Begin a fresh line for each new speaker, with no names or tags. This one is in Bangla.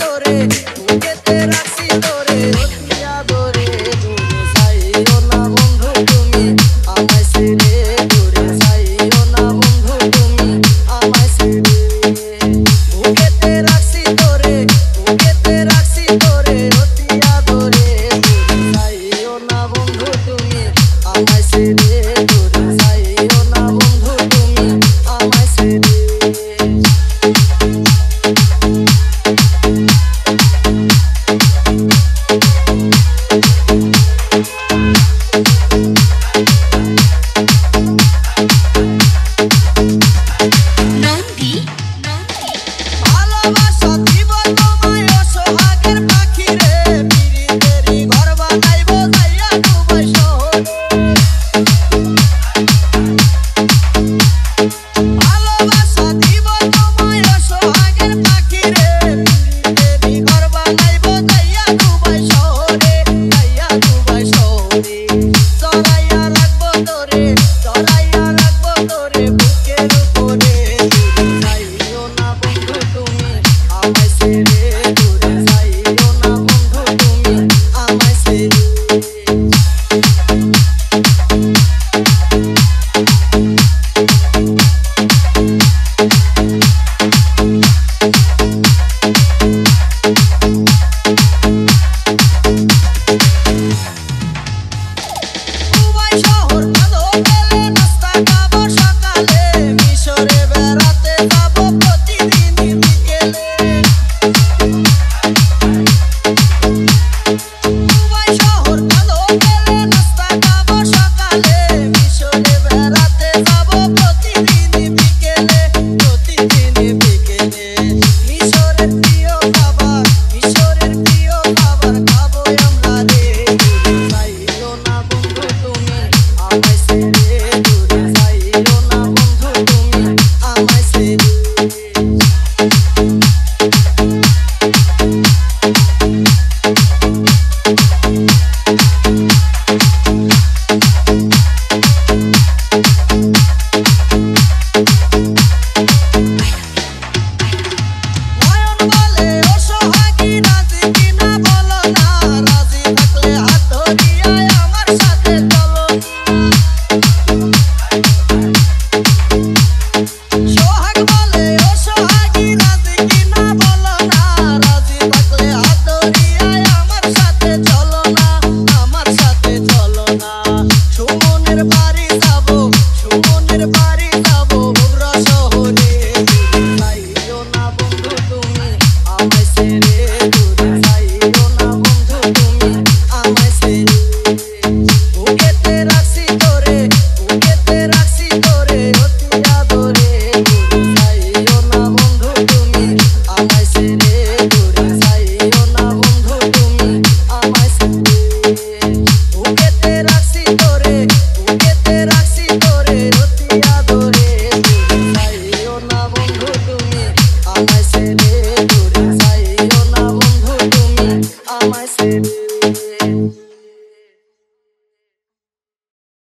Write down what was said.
তোরে বুকেতে রাখছি তোরে অতি আদরে দূরে যাইও না বন্ধু তুমি আমায় ছেড়ে দূরে যাইও না বন্ধু তুমি আমায় ছেড়ে বুকেতে রাখছি তোরে বুকেতে রাখছি তোরে অতি আদরে দূরে যাইও না বন্ধু তুমি আমায় ছেড়ে দূরে যাইও না বন্ধু তুমি আমায় ছেড়ে ভালোবাসা দিব।